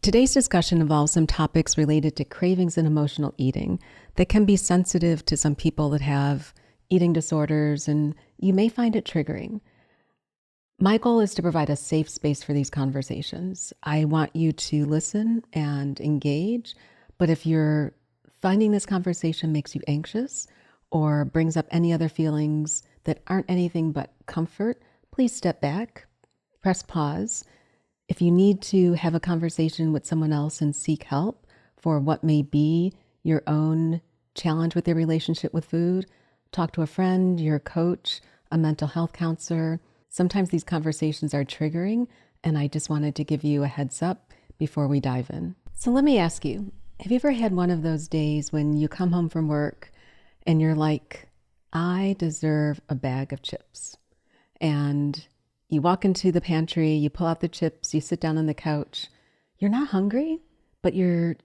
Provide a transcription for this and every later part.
Today's discussion involves some topics related to cravings and emotional eating that can be sensitive to some people that have eating disorders, and you may find it triggering. My goal is to provide a safe space for these conversations. I want you to listen and engage, but if you're finding this conversation makes you anxious or brings up any other feelings that aren't anything but comfort, please step back, press pause. If you need to have a conversation with someone else and seek help for what may be your own challenge with your relationship with food, talk to a friend, your coach, a mental health counselor. Sometimes these conversations are triggering, and I just wanted to give you a heads up before we dive in. So let me ask you, have you ever had one of those days when you come home from work and you're like, I deserve a bag of chips? And you walk into the pantry, you pull out the chips, you sit down on the couch. You're not hungry, but you're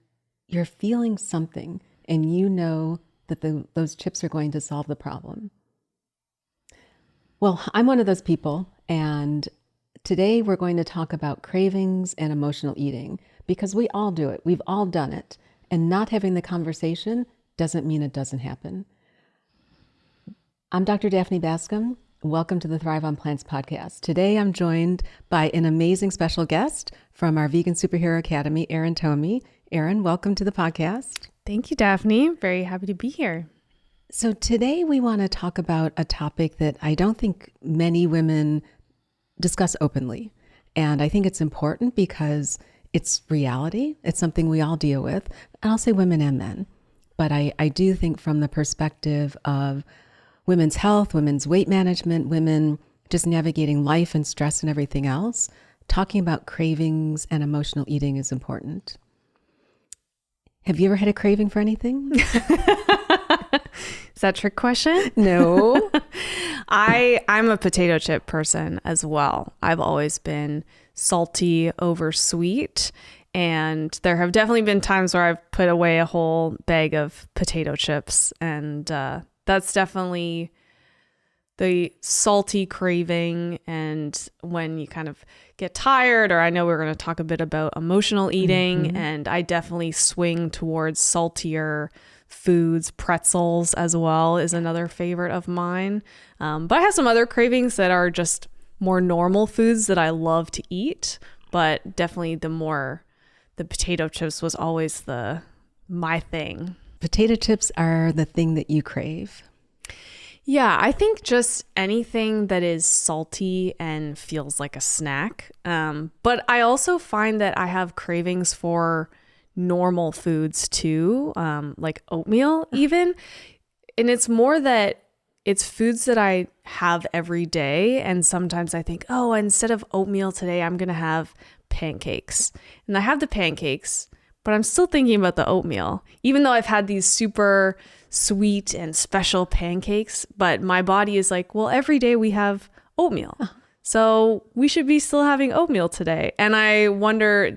feeling something, and you know that those chips are going to solve the problem. Well, I'm one of those people, and today we're going to talk about cravings and emotional eating because we all do it. We've all done it, and not having the conversation doesn't mean it doesn't happen. I'm Dr. Daphne Bascom. Welcome to the Thrive on Plants podcast. Today, I'm joined by an amazing special guest from our Vegan Superhero Academy, Erin Tomie. Erin, welcome to the podcast. Thank you, Daphne. Very happy to be here. So today we want to talk about a topic that I don't think many women discuss openly. And I think it's important because it's reality. It's something we all deal with. And I'll say women and men. But I do think from the perspective of women's health, women's weight management, women just navigating life and stress and everything else, talking about cravings and emotional eating is important. Have you ever had a craving for anything? Is that a trick question? No. I'm a potato chip person as well. I've always been salty over sweet. And there have definitely been times where I've put away a whole bag of potato chips. And that's definitely the salty craving. And when you kind of get tired, or I know we're going to talk a bit about emotional eating, and I definitely swing towards saltier foods. Pretzels as well is another favorite of mine. But I have some other cravings that are just more normal foods that I love to eat. But definitely the potato chips was always my thing. Potato chips are the thing that you crave. Yeah, I think just anything that is salty and feels like a snack. But I also find that I have cravings for normal foods too, like oatmeal even. And it's more that it's foods that I have every day. And sometimes I think, oh, instead of oatmeal today, I'm going to have pancakes. And I have the pancakes, but I'm still thinking about the oatmeal, even though I've had these super sweet and special pancakes. But my body is like, well, every day we have oatmeal. So we should be still having oatmeal today. And I wonder,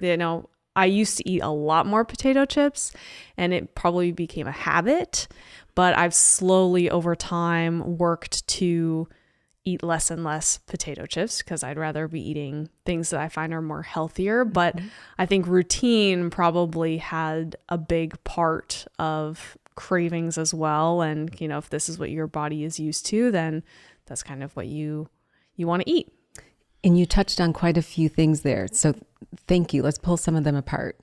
I used to eat a lot more potato chips, and it probably became a habit. But I've slowly over time worked to eat less and less potato chips because I'd rather be eating things that I find are more healthier. But I think routine probably had a big part of cravings as well. And, if this is what your body is used to, then that's kind of what you want to eat. And you touched on quite a few things there. So thank you. Let's pull some of them apart.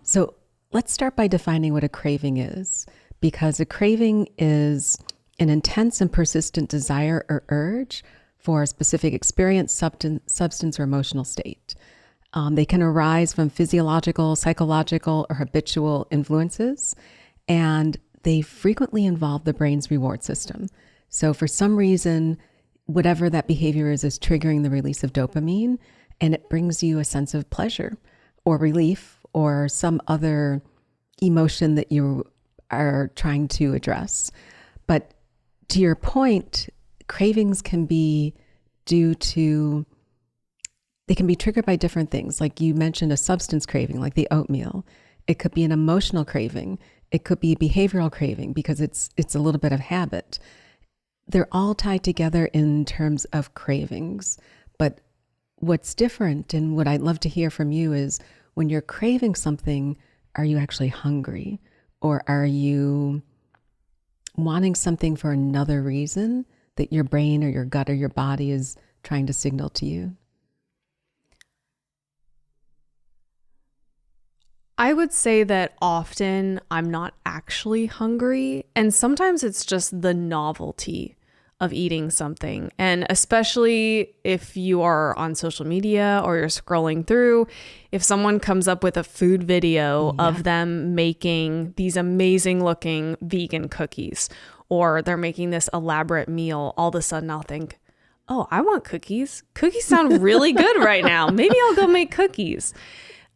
So let's start by defining what a craving is, because a craving is an intense and persistent desire or urge for a specific experience, substance, or emotional state. They can arise from physiological, psychological, or habitual influences, and they frequently involve the brain's reward system. So for some reason, whatever that behavior is triggering the release of dopamine, and it brings you a sense of pleasure or relief or some other emotion that you are trying to address. But to your point, cravings can be they can be triggered by different things. Like you mentioned, a substance craving, like the oatmeal. It could be an emotional craving. It could be a behavioral craving because it's a little bit of habit. They're all tied together in terms of cravings. But what's different, and what I'd love to hear from you, is when you're craving something, are you actually hungry? Or are you wanting something for another reason that your brain or your gut or your body is trying to signal to you? I would say that often I'm not actually hungry, and sometimes it's just the novelty of eating something. And especially if you are on social media or you're scrolling through, if someone comes up with a food video of them making these amazing looking vegan cookies, or they're making this elaborate meal, all of a sudden I'll think, oh, I want cookies. Cookies sound really good right now. Maybe I'll go make cookies.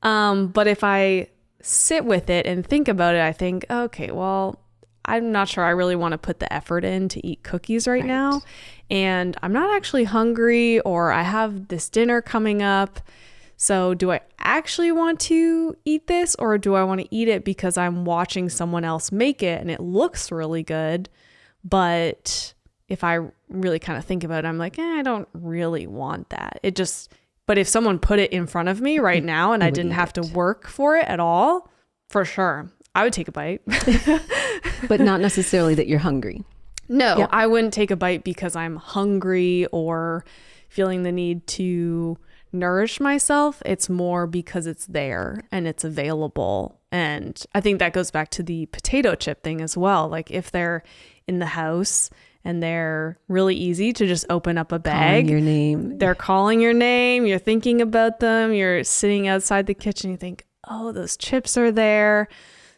But if I sit with it and think about it, I think, okay, well, I'm not sure I really want to put the effort in to eat cookies right now. And I'm not actually hungry, or I have this dinner coming up. So do I actually want to eat this, or do I want to eat it because I'm watching someone else make it and it looks really good? But if I really kind of think about it, I'm like, I don't really want that. But if someone put it in front of me right now and I didn't have to work for it at all, for sure, I would take a bite. But not necessarily that you're hungry. No, Yeah. I wouldn't take a bite because I'm hungry or feeling the need to nourish myself. It's more because it's there and it's available. And I think that goes back to the potato chip thing as well. Like if they're in the house and they're really easy to just open up a bag. Calling your name. They're calling your name. You're thinking about them. You're sitting outside the kitchen. You think, oh, those chips are there.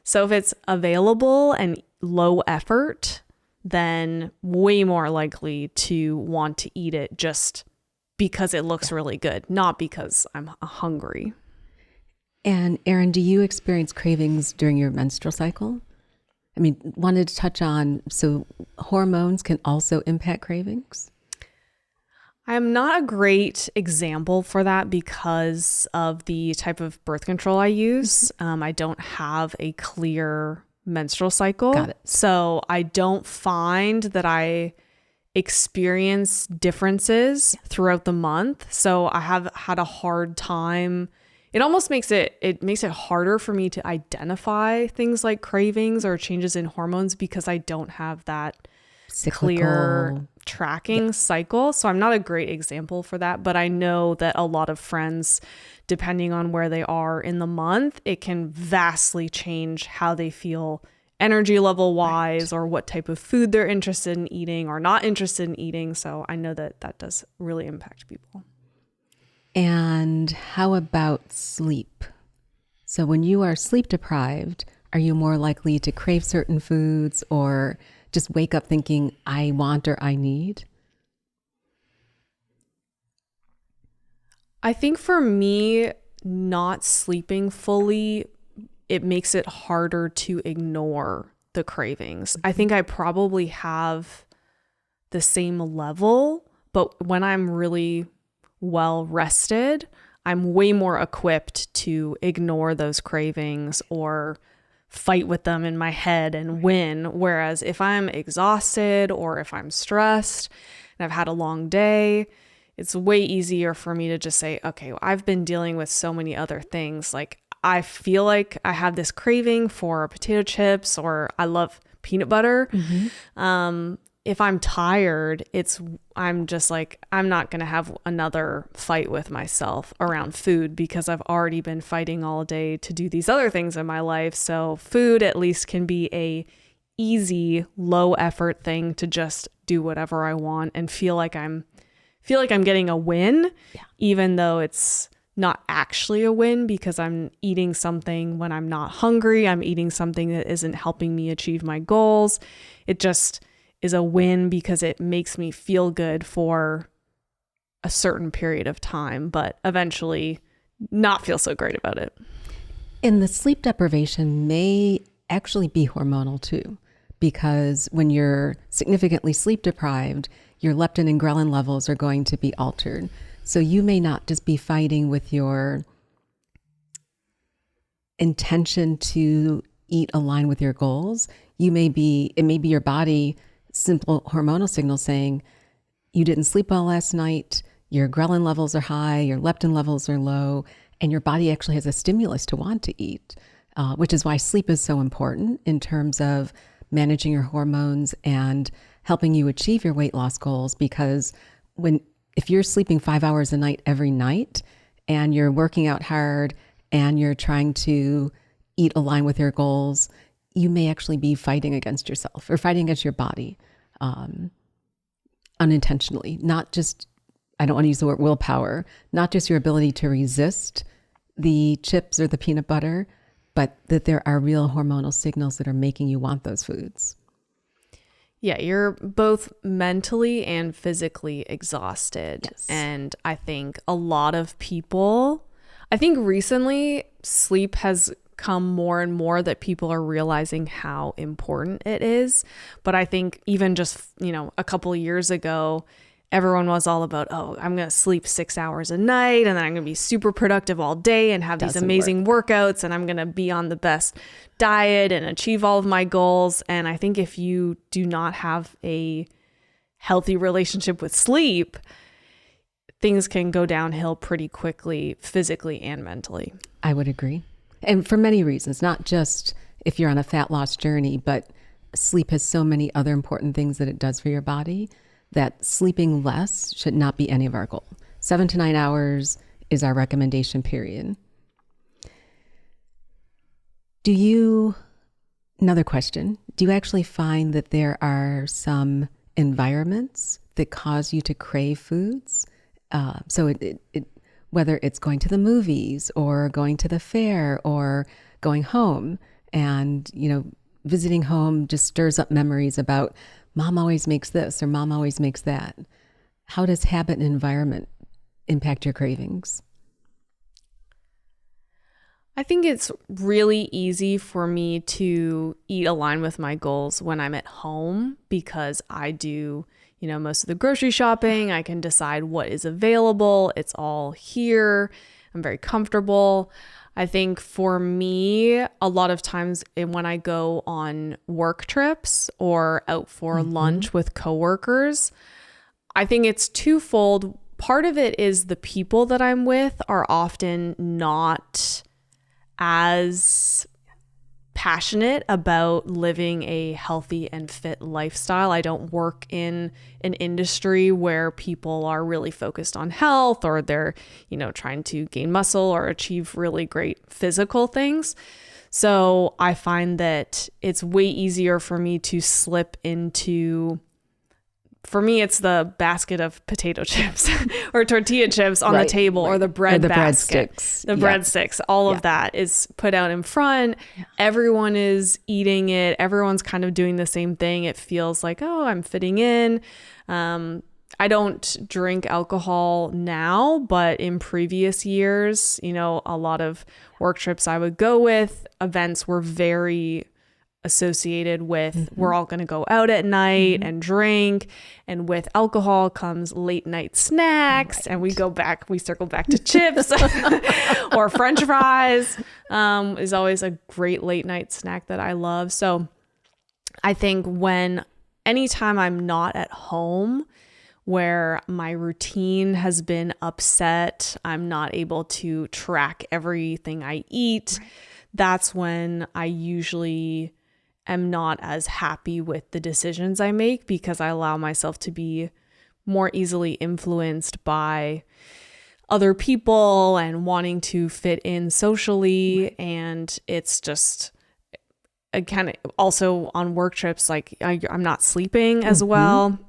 So if it's available and low effort, then way more likely to want to eat it just because it looks really good, not because I'm hungry. And Erin, do you experience cravings during your menstrual cycle? I mean, wanted to touch on, so hormones can also impact cravings? I'm not a great example for that because of the type of birth control I use. I don't have a clear menstrual cycle. Got it. So I don't find that I experience differences throughout the month. So I have had a hard time. It almost makes it harder for me to identify things like cravings or changes in hormones because I don't have that clear tracking cycle. So I'm not a great example for that, but I know that a lot of friends, depending on where they are in the month, it can vastly change how they feel energy level wise, or what type of food they're interested in eating or not interested in eating. So I know that that does really impact people. And how about sleep? So when you are sleep deprived, are you more likely to crave certain foods or just wake up thinking, I want or I need? I think for me, not sleeping fully, it makes it harder to ignore the cravings. I think I probably have the same level, but when I'm really well rested, I'm way more equipped to ignore those cravings or fight with them in my head and win. Whereas if I'm exhausted or if I'm stressed and I've had a long day, it's way easier for me to just say, okay, well, I've been dealing with so many other things. Like I feel like I have this craving for potato chips, or I love peanut butter. If I'm tired, I'm just like, I'm not going to have another fight with myself around food because I've already been fighting all day to do these other things in my life. So food at least can be a easy, low effort thing to just do whatever I want and feel like I'm getting a win, even though it's not actually a win because I'm eating something when I'm not hungry. I'm eating something that isn't helping me achieve my goals. It just is a win because it makes me feel good for a certain period of time, but eventually not feel so great about it. And the sleep deprivation may actually be hormonal too, because when you're significantly sleep deprived, your leptin and ghrelin levels are going to be altered. So you may not just be fighting with your intention to eat align with your goals. It may be your body simple hormonal signal saying you didn't sleep well last night, your ghrelin levels are high, your leptin levels are low, and your body actually has a stimulus to want to eat, which is why sleep is so important in terms of managing your hormones and helping you achieve your weight loss goals. Because if you're sleeping 5 hours a night every night and you're working out hard and you're trying to eat align with your goals, you may actually be fighting against yourself or fighting against your body unintentionally. Not just, I don't want to use the word willpower, not just your ability to resist the chips or the peanut butter, but that there are real hormonal signals that are making you want those foods. Yeah, you're both mentally and physically exhausted. Yes. And I think a lot of people, I think recently sleep has come more and more that people are realizing how important it is. But I think even just, a couple of years ago, everyone was all about, I'm going to sleep 6 hours a night and then I'm going to be super productive all day and have these amazing workouts and I'm going to be on the best diet and achieve all of my goals. And I think if you do not have a healthy relationship with sleep, things can go downhill pretty quickly, physically and mentally. I would agree. And for many reasons, not just if you're on a fat loss journey, but sleep has so many other important things that it does for your body that sleeping less should not be any of our goal. 7 to 9 hours is our recommendation period. Another question, do you actually find that there are some environments that cause you to crave foods? So whether it's going to the movies or going to the fair or going home and, visiting home just stirs up memories about mom always makes this or mom always makes that. How does habit and environment impact your cravings? I think it's really easy for me to eat aligned with my goals when I'm at home because I do, most of the grocery shopping. I can decide what is available. It's all here. I'm very comfortable. I think for me, a lot of times when I go on work trips or out for lunch with coworkers, I think it's twofold. Part of it is the people that I'm with are often not as passionate about living a healthy and fit lifestyle. I don't work in an industry where people are really focused on health or they're, trying to gain muscle or achieve really great physical things. So I find that it's way easier for me to slip into, for me, it's the basket of potato chips or tortilla chips on the table or the bread basket. Breadsticks. The breadsticks, all of that is put out in front. Yeah. Everyone is eating it. Everyone's kind of doing the same thing. It feels like, I'm fitting in. I don't drink alcohol now, but in previous years, a lot of work trips I would go with, events were very associated with we're all going to go out at night and drink, and with alcohol comes late night snacks, and we circle back to chips or French fries is always a great late night snack that I love. So I think anytime I'm not at home where my routine has been upset, I'm not able to track everything I eat, that's when I usually am not as happy with the decisions I make because I allow myself to be more easily influenced by other people and wanting to fit in socially. And it's just kind of also on work trips, like I'm not sleeping as well.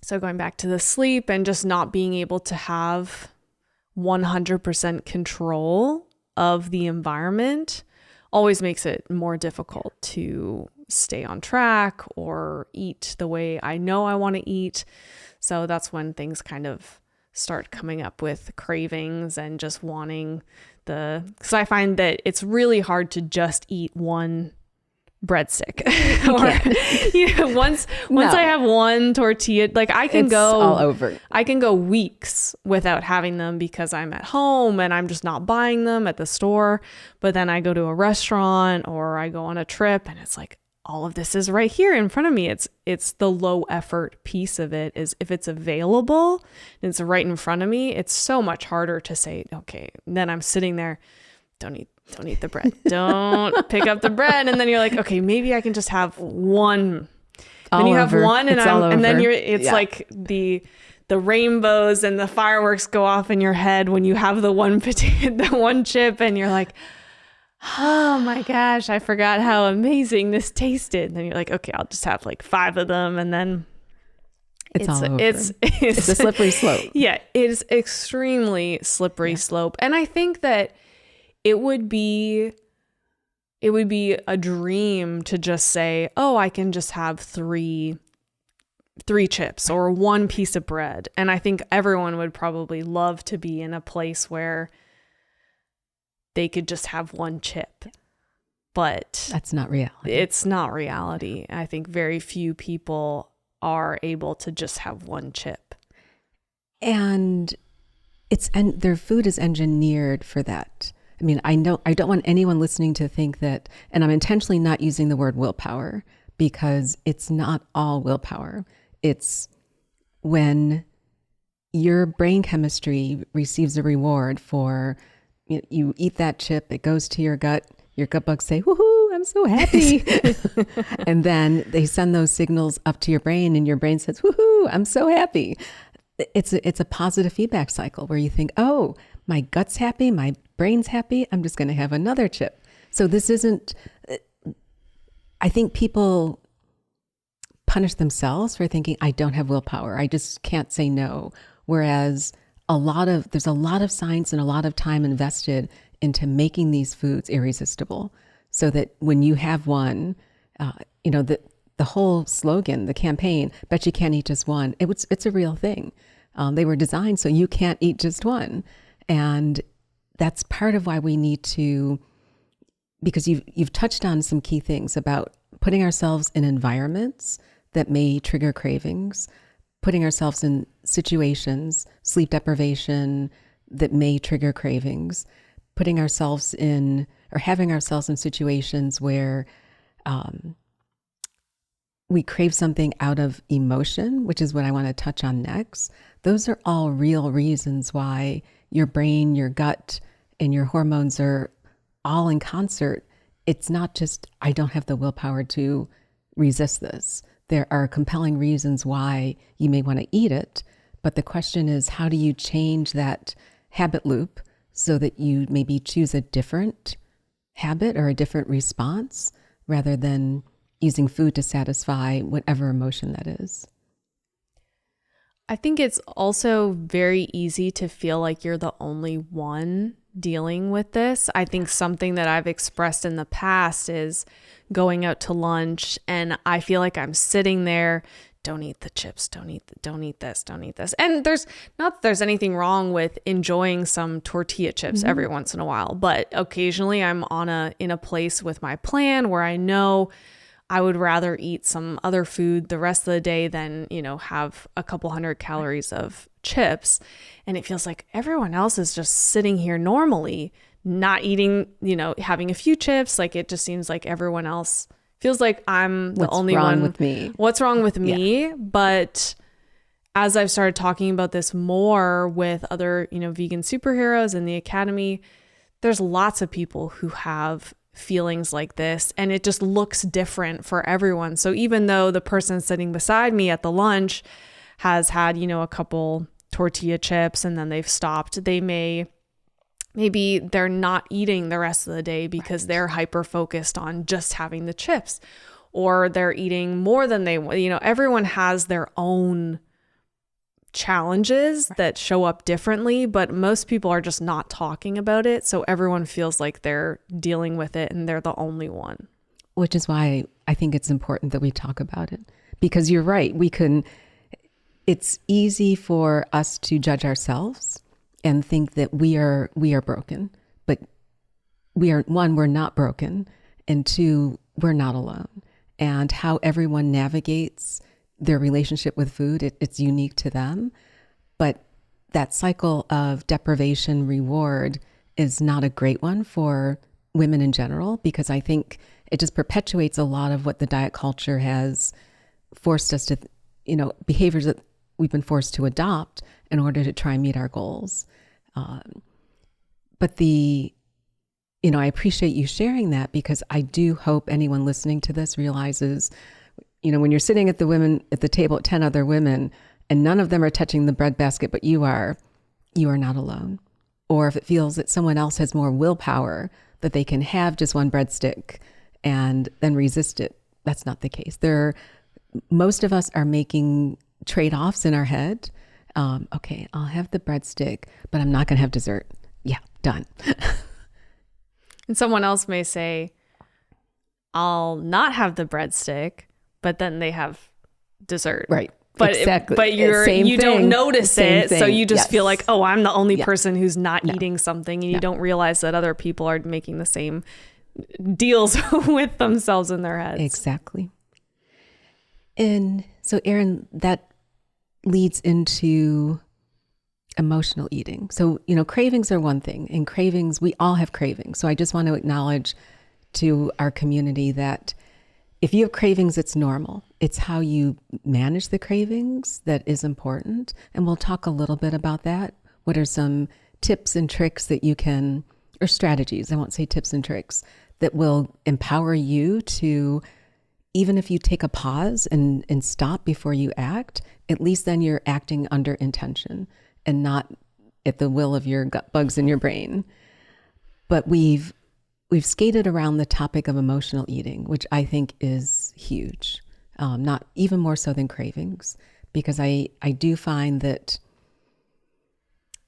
So going back to the sleep and just not being able to have 100% control of the environment always makes it more difficult to stay on track or eat the way I know I want to eat. So that's when things kind of start coming up with cravings and just wanting because I find that it's really hard to just eat one breadstick once I have one tortilla, like I can go all over. I can go weeks without having them because I'm at home and I'm just not buying them at the store. But then I go to a restaurant or I go on a trip and it's like, all of this is right here in front of me. It's the low effort piece of it is if it's available and it's right in front of me, it's so much harder to say, okay, and then I'm sitting there, don't eat the bread. Don't pick up the bread. And then you're like, okay, maybe I can just have one. Then you have one and then it's like the rainbows and the fireworks go off in your head when you have the one potato, the one chip, and you're like, oh my gosh, I forgot how amazing this tasted. And then you're like, okay, I'll just have like 5 of them. And then it's all over. It's a slippery slope. Yeah, it is extremely slippery slope. And I think that it would be a dream to just say, oh, I can just have three chips or one piece of bread. And I think everyone would probably love to be in a place where they could just have one chip. But that's not reality. It's not reality. I think very few people are able to just have one chip. And their food is engineered for that. I mean, I don't want anyone listening to think that, and I'm intentionally not using the word willpower because it's not all willpower. It's when your brain chemistry receives a reward for, you eat that chip, it goes to your gut bugs say, woohoo, I'm so happy. And then they send those signals up to your brain and your brain says, woohoo, I'm so happy. It's a positive feedback cycle where you think, oh, my gut's happy, my brain's happy, I'm just going to have another chip. So this isn't, I think people punish themselves for thinking, I don't have willpower, I just can't say no. Whereas there's a lot of science and a lot of time invested into making these foods irresistible so that when you have one, the whole slogan, the campaign, bet you can't eat just one, it's a real thing. They were designed so you can't eat just one. And that's part of why we need to, because you've touched on some key things about putting ourselves in environments that may trigger cravings, putting ourselves in situations, sleep deprivation that may trigger cravings, putting ourselves in or having ourselves in situations where we crave something out of emotion, which is what I want to touch on next. Those are all real reasons why your brain, your gut, and your hormones are all in concert. It's not just, I don't have the willpower to resist this. There are compelling reasons why you may want to eat it. But the question is, how do you change that habit loop so that you maybe choose a different habit or a different response rather than using food to satisfy whatever emotion that is? I think it's also very easy to feel like you're the only one dealing with this. I think something that I've expressed in the past is going out to lunch and I feel like I'm sitting there, don't eat the chips, don't eat this. And there's anything wrong with enjoying some tortilla chips every once in a while, but occasionally I'm in a place with my plan where I know I would rather eat some other food the rest of the day than, have a couple hundred calories of chips. And it feels like everyone else is just sitting here normally, not eating, having a few chips. Like it just seems like everyone else feels like I'm the only one. What's wrong with me? What's wrong with me? Yeah. But as I've started talking about this more with other, vegan superheroes in the academy, there's lots of people who have feelings like this and it just looks different for everyone. So even though the person sitting beside me at the lunch has had, a couple tortilla chips and then they've stopped, maybe they're not eating the rest of the day because they're hyper focused on just having the chips, or they're eating more than they, everyone has their own challenges that show up differently, but most people are just not talking about it. So everyone feels like they're dealing with it and they're the only one. Which is why I think it's important that we talk about it, because you're right. It's easy for us to judge ourselves and think that we are broken, but we're not broken. And 2, we're not alone. And how everyone navigates their relationship with food, it's unique to them. But that cycle of deprivation reward is not a great one for women in general, because I think it just perpetuates a lot of what the diet culture has forced us to, behaviors that we've been forced to adopt in order to try and meet our goals. But I appreciate you sharing that, because I do hope anyone listening to this realizes, when you're sitting at the table at 10 other women and none of them are touching the breadbasket, but you are not alone. Or if it feels that someone else has more willpower, that they can have just one breadstick and then resist it, that's not the case. Most of us are making trade-offs in our head. Okay, I'll have the breadstick, but I'm not going to have dessert. Yeah, done. And someone else may say, I'll not have the breadstick, but then they have dessert. Right. But exactly. But you don't notice it, so you just feel like, oh, I'm the only person who's not eating something, and you don't realize that other people are making the same deals with themselves in their heads. Exactly. And so, Erin, that leads into emotional eating. So, cravings are one thing, and cravings, we all have cravings. So I just want to acknowledge to our community that if you have cravings, it's normal. It's how you manage the cravings that is important. And we'll talk a little bit about that. What are some tips and tricks that you can, or strategies, I won't say tips and tricks, that will empower you to, even if you take a pause and stop before you act, at least then you're acting under intention and not at the will of your gut bugs in your brain. But we've skated around the topic of emotional eating, which I think is huge, not even more so than cravings, because I do find that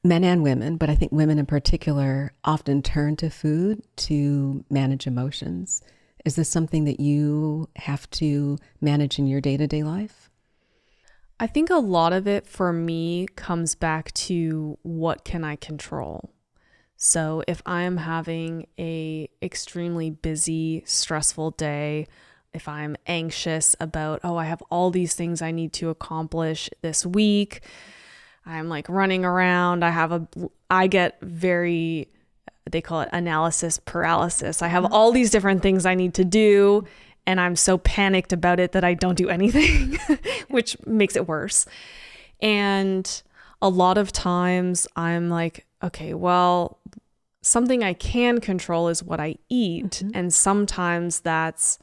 men and women, but I think women in particular, often turn to food to manage emotions. Is this something that you have to manage in your day-to-day life? I think a lot of it for me comes back to what can I control? So if I'm having a extremely busy, stressful day, if I'm anxious about, I have all these things I need to accomplish this week, I'm like running around, I get very, they call it analysis paralysis. I have all these different things I need to do, and I'm so panicked about it that I don't do anything, which makes it worse. And a lot of times I'm like, okay, well, something I can control is what I eat. Mm-hmm. And sometimes that's,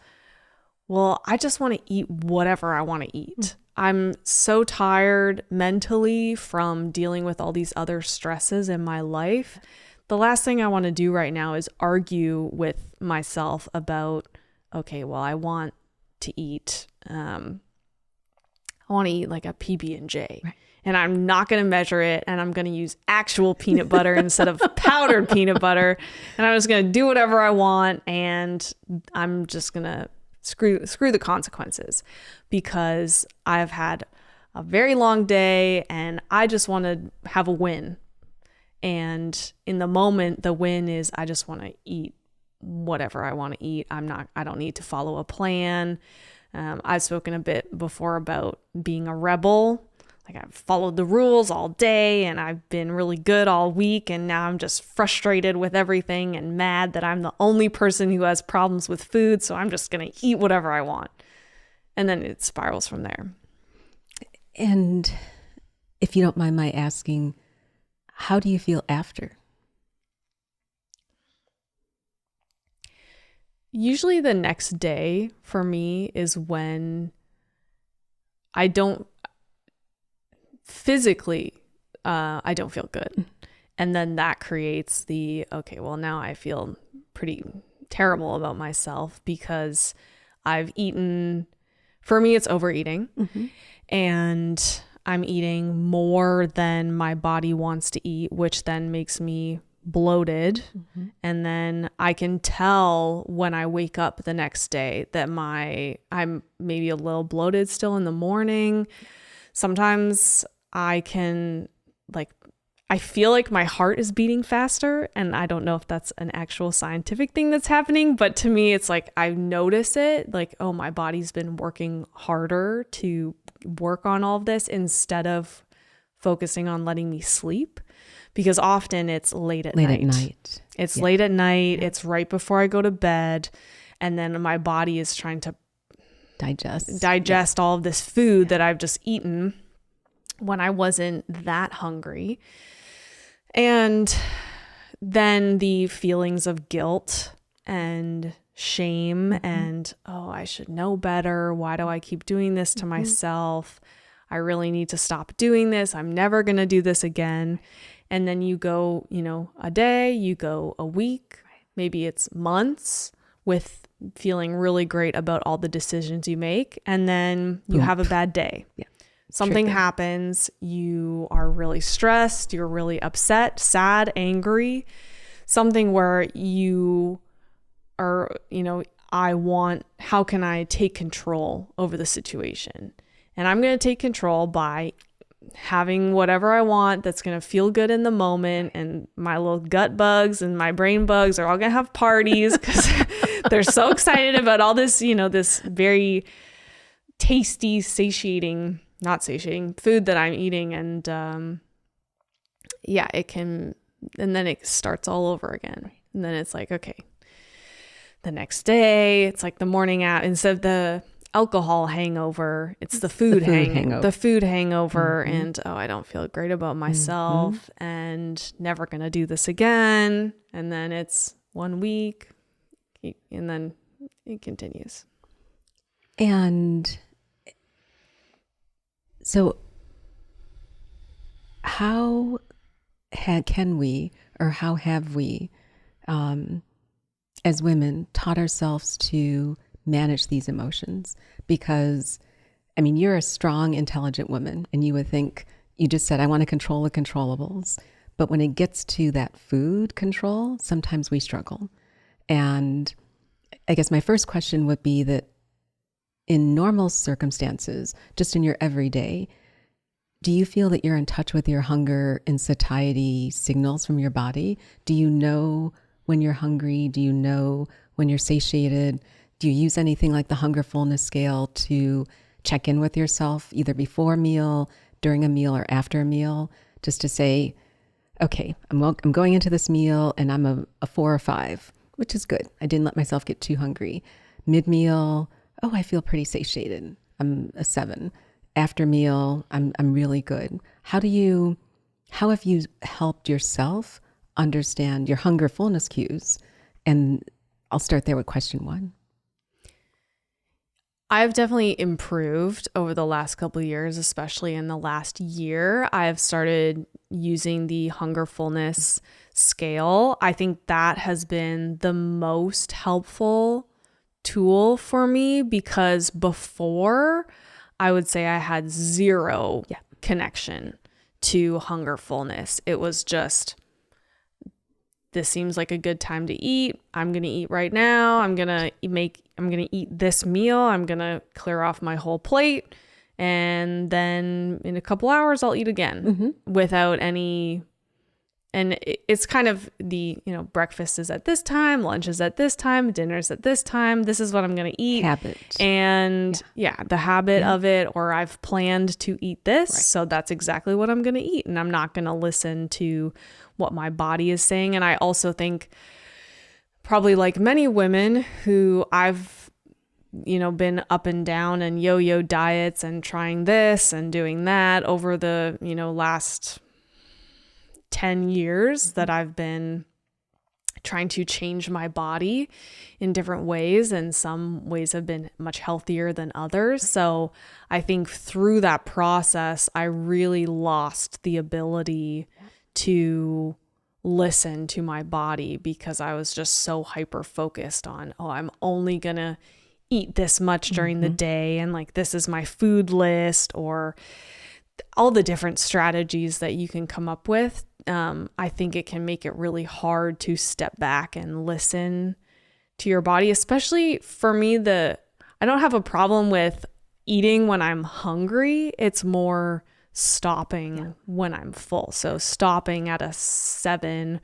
I just want to eat whatever I want to eat. Mm-hmm. I'm so tired mentally from dealing with all these other stresses in my life. The last thing I want to do right now is argue with myself about, okay, well, I want to eat, like a PB&J. Right. And I'm not going to measure it, and I'm going to use actual peanut butter instead of powdered peanut butter. And I'm just going to do whatever I want, and I'm just going to screw the consequences, because I've had a very long day and I just want to have a win. And in the moment, the win is I just want to eat whatever I want to eat. I don't need to follow a plan. I've spoken a bit before about being a rebel. Like, I've followed the rules all day and I've been really good all week, and now I'm just frustrated with everything and mad that I'm the only person who has problems with food, so I'm just going to eat whatever I want. And then it spirals from there. And if you don't mind my asking, how do you feel after? Usually the next day for me is when I don't physically, I don't feel good. And then that creates okay, well, now I feel pretty terrible about myself because I've eaten, for me, it's overeating. Mm-hmm. And I'm eating more than my body wants to eat, which then makes me bloated. Mm-hmm. And then I can tell when I wake up the next day that I'm maybe a little bloated still in the morning. Sometimes I feel like my heart is beating faster, and I don't know if that's an actual scientific thing that's happening, but to me, it's like I notice it, like, oh, my body's been working harder to work on all of this instead of focusing on letting me sleep, because often it's late at night. It's late at night. It's right before I go to bed. And then my body is trying to digest all of this food that I've just eaten when I wasn't that hungry. And then the feelings of guilt and shame and, oh, I should know better. Why do I keep doing this to myself? I really need to stop doing this. I'm never going to do this again. And then you go, a day, you go a week, maybe it's months with feeling really great about all the decisions you make. And then you have a bad day. Yeah. Something happens. You are really stressed. You're really upset, sad, angry. Something where you are, how can I take control over the situation? And I'm going to take control by having whatever I want that's going to feel good in the moment. And my little gut bugs and my brain bugs are all going to have parties because they're so excited about all this, this very tasty, not satiating food that I'm eating. And it can, and then it starts all over again. And then it's like, okay, the next day, it's like the morning out, instead of the alcohol hangover, it's the food hangover. The food hangover, and I don't feel great about myself, and never gonna do this again. And then it's 1 week, and then it continues. And so, how can we, or how have we, as women, taught ourselves to manage these emotions? Because, you're a strong, intelligent woman, and you would think, you just said, I want to control the controllables. But when it gets to that food control, sometimes we struggle. And I guess my first question would be that in normal circumstances, just in your everyday, do you feel that you're in touch with your hunger and satiety signals from your body? Do you know when you're hungry? Do you know when you're satiated? Do you use anything like the hunger fullness scale to check in with yourself, either before a meal, during a meal, or after a meal, just to say, okay, I'm going into this meal and I'm a 4 or 5, which is good. I didn't let myself get too hungry. Mid-meal, I feel pretty satiated. I'm a 7. After meal, I'm really good. How have you helped yourself understand your hunger fullness cues? And I'll start there with question 1. I've definitely improved over the last couple of years, especially in the last year. I've started using the hunger fullness scale. I think that has been the most helpful tool for me, because before, I would say I had zero connection to hunger fullness. It was just, this seems like a good time to eat. I'm going to eat right now. I'm going to eat this meal. I'm going to clear off my whole plate. And then in a couple hours, I'll eat again without any, and it's kind of the, breakfast is at this time, lunch is at this time, dinner's at this time. This is what I'm going to eat. Habit. And the habit of it, or I've planned to eat this. Right. So that's exactly what I'm going to eat. And I'm not going to listen to what my body is saying. And I also think, probably like many women who I've, been up and down and yo-yo diets and trying this and doing that over the, last 10 years that I've been trying to change my body in different ways, and some ways have been much healthier than others. So I think through that process, I really lost the ability to listen to my body, because I was just so hyper focused on, I'm only gonna eat this much during the day, and like, this is my food list, or all the different strategies that you can come up with. I think it can make it really hard to step back and listen to your body, especially for me. I don't have a problem with eating when I'm hungry. It's more stopping when I'm full. So stopping at a 7,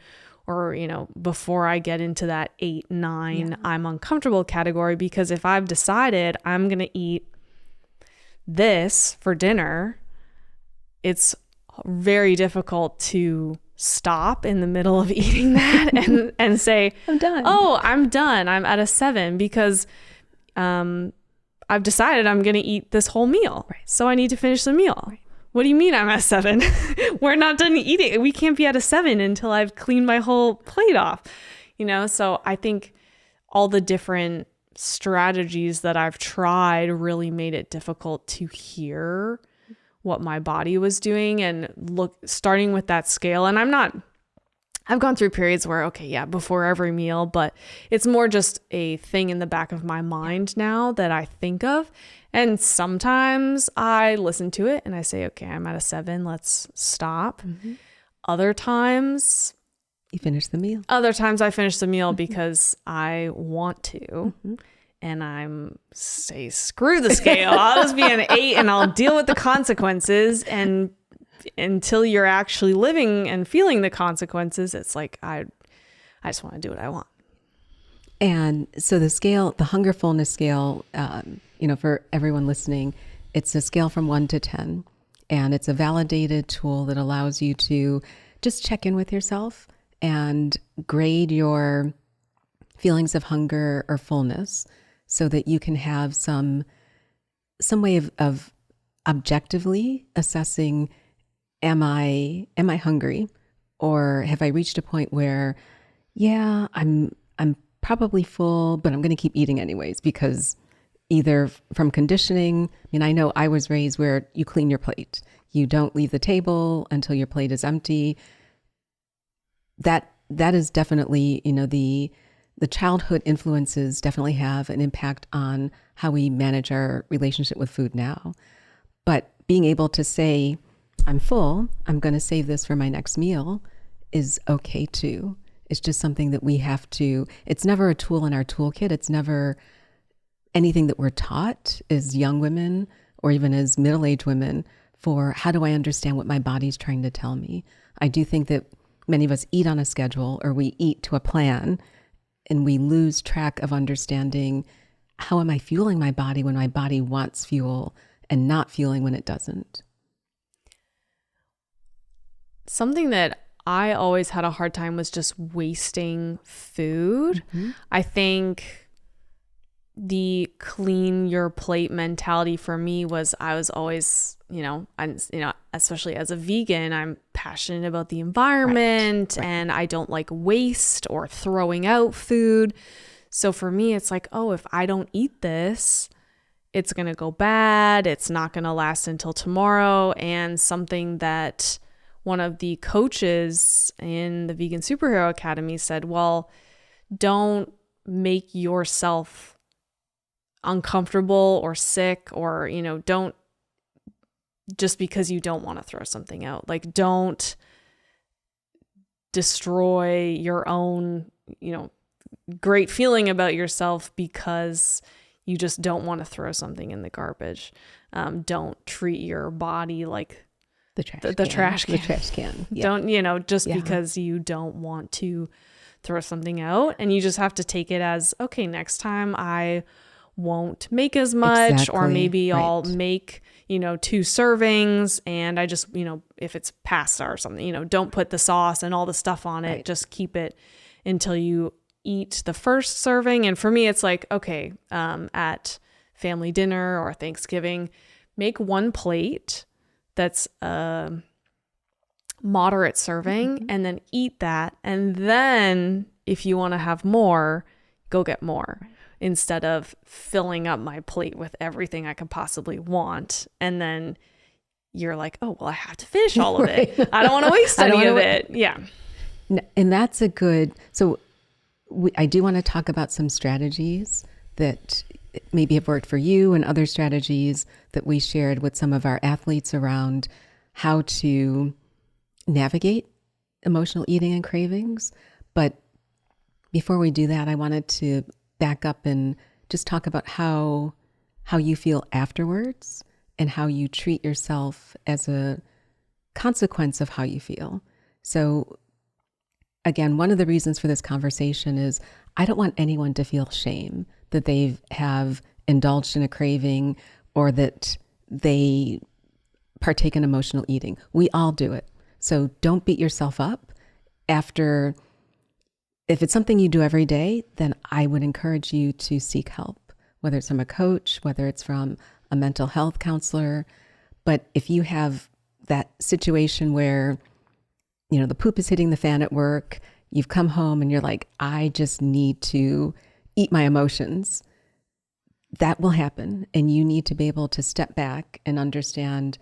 or, before I get into that 8, 9, I'm uncomfortable category, because if I've decided I'm going to eat this for dinner, it's very difficult to stop in the middle of eating that and say, I'm done. Oh, I'm done. I'm at a 7 because I've decided I'm going to eat this whole meal. Right. So I need to finish the meal. Right. What do you mean I'm at 7? We're not done eating. We can't be at a 7 until I've cleaned my whole plate off. So I think all the different strategies that I've tried really made it difficult to hear what my body was doing and starting with that scale. And I've gone through periods where, before every meal, but it's more just a thing in the back of my mind now that I think of. And sometimes I listen to it and I say, okay, I'm at a 7, let's stop. Mm-hmm. Other times you finish the meal. Other times I finish the meal because I want to. Mm-hmm. And say, screw the scale. I'll just be an 8 and I'll deal with the consequences. And until you're actually living and feeling the consequences, it's like, I just want to do what I want. And so the scale, the hunger fullness scale, for everyone listening, it's a scale from 1 to 10. And it's a validated tool that allows you to just check in with yourself and grade your feelings of hunger or fullness so that you can have some way of objectively assessing, am I hungry, or have I reached a point where, I'm probably full, but I'm going to keep eating anyways, because either from conditioning, I know I was raised where you clean your plate. You don't leave the table until your plate is empty. That is definitely, the childhood influences definitely have an impact on how we manage our relationship with food now. But being able to say, I'm full, I'm going to save this for my next meal is okay too. It's just something that we have to, it's never a tool in our toolkit. It's never anything that we're taught as young women or even as middle-aged women for how do I understand what my body's trying to tell me. I do think that many of us eat on a schedule or we eat to a plan and we lose track of understanding how am I fueling my body when my body wants fuel and not fueling when it doesn't. Something that I always had a hard time was just wasting food. Mm-hmm. I think the clean your plate mentality for me was I was always, especially as a vegan, I'm passionate about the environment right. And I don't like waste or throwing out food. So for me, it's like, if I don't eat this, it's going to go bad. It's not going to last until tomorrow. And something that one of the coaches in the Vegan Superhero Academy said, well, don't make yourself uncomfortable or sick or, don't just because you don't want to throw something out. Like, don't destroy your own, great feeling about yourself because you just don't want to throw something in the garbage. Don't treat your body like the trash can. Yeah. Don't, just because you don't want to throw something out, and you just have to take it as, okay, next time I won't make as much, exactly. Or maybe right. I'll make, 2 servings and I just, if it's pasta or something, don't put the sauce and all the stuff on it. Right. Just keep it until you eat the first serving. And for me, it's like, okay, at family dinner or Thanksgiving, make 1 plate that's a moderate serving, mm-hmm. and then eat that. And then if you want to have more, go get more, right. Instead of filling up my plate with everything I could possibly want. And then you're like, oh, well, I have to finish all of it. I don't want to waste any of it. Yeah. And that's a good, so I do want to talk about some strategies that maybe have worked for you and other strategies that we shared with some of our athletes around how to navigate emotional eating and cravings. But before we do that, I wanted to back up and just talk about how you feel afterwards and how you treat yourself as a consequence of how you feel. So again, one of the reasons for this conversation is I don't want anyone to feel shame that they have indulged in a craving or that they partake in emotional eating. We all do it. So don't beat yourself up after. If it's something you do every day, then I would encourage you to seek help, whether it's from a coach, whether it's from a mental health counselor. But if you have that situation where, the poop is hitting the fan at work, you've come home and you're like, I just need to eat my emotions, that will happen. And you need to be able to step back and understand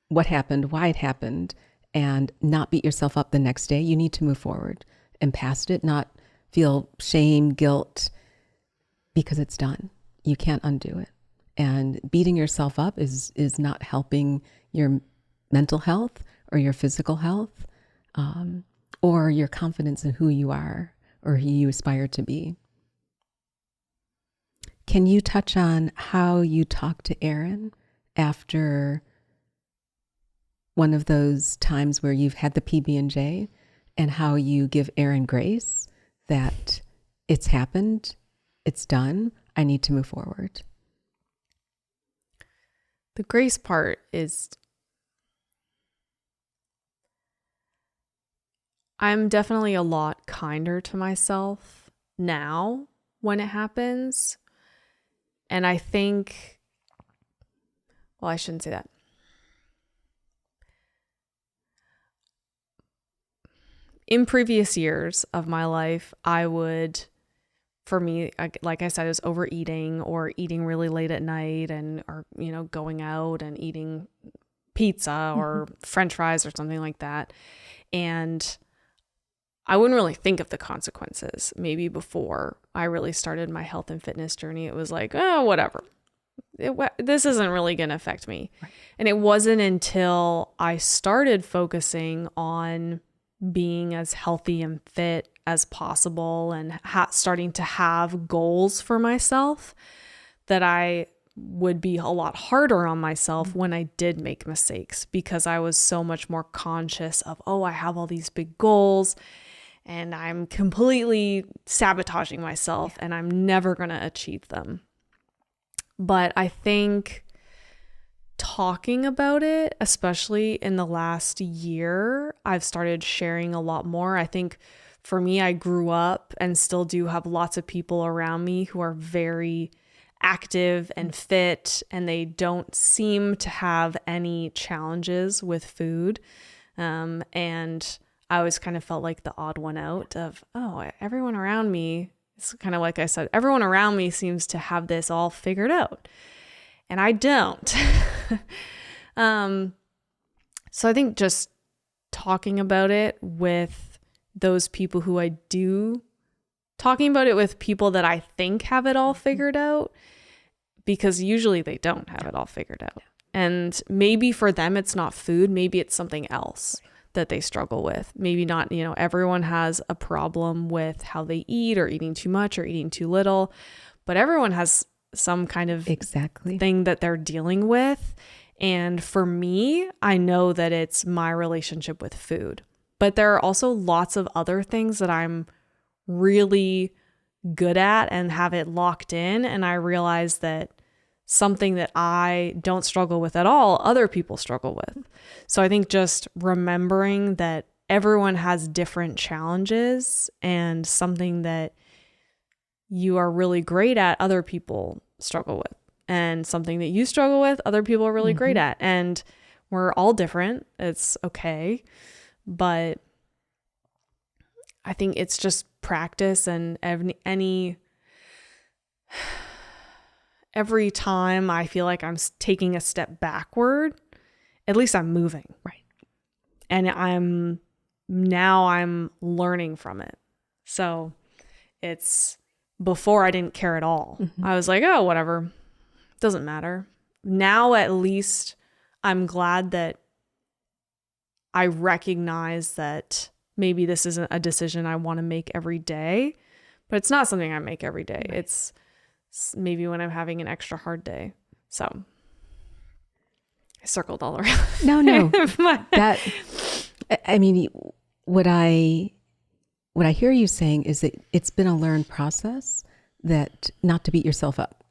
what happened, why it happened, and not beat yourself up the next day. You need to move forward and past it, not feel shame, guilt, because it's done. You can't undo it. And beating yourself up is not helping your mental health or your physical health, or your confidence in who you are or who you aspire to be. Can you touch on how you talked to Erin after one of those times where you've had the PB&J, and how you give Erin grace that it's happened, it's done, I need to move forward? The grace part is, I'm definitely a lot kinder to myself now when it happens. And I think, well, I shouldn't say that. In previous years of my life, for me, like I said, it was overeating or eating really late at night or going out and eating pizza or French fries or something like that. And I wouldn't really think of the consequences. Maybe before I really started my health and fitness journey, it was like, oh, whatever. This isn't really going to affect me. Right. And it wasn't until I started focusing on being as healthy and fit as possible and starting to have goals for myself that I would be a lot harder on myself when I did make mistakes, because I was so much more conscious of, I have all these big goals and I'm completely sabotaging myself and I'm never going to achieve them. But I think talking about it, especially in the last year, I've started sharing a lot more. I think for me, I grew up and still do have lots of people around me who are very active and fit, and they don't seem to have any challenges with food. And I always kind of felt like the odd one out of, everyone around me, it's kind of like I said, everyone around me seems to have this all figured out. And I don't. So I think just talking about it with those people who I do, talking about it with people that I think have it all figured out, because usually they don't have it all figured out. And maybe for them, it's not food. Maybe it's something else that they struggle with. Maybe not, everyone has a problem with how they eat or eating too much or eating too little, but everyone has some kind of thing that they're dealing with. And for me, I know that it's my relationship with food, but there are also lots of other things that I'm really good at and have it locked in. And I realize that something that I don't struggle with at all, other people struggle with. So I think just remembering that everyone has different challenges, and something that you are really great at, other people struggle with, and something that you struggle with, other people are really great at. And we're all different. It's okay. But I think it's just practice, and every time I feel like I'm taking a step backward, at least I'm moving. Right. And I'm learning from it. So it's, before I didn't care at all. I was like, oh, whatever. Doesn't matter. Now, at least I'm glad that I recognize that maybe this isn't a decision I want to make every day, but it's not something I make every day. Right. It's maybe when I'm having an extra hard day. So I circled all around. No. What I hear you saying is that it's been a learned process, that not to beat yourself up,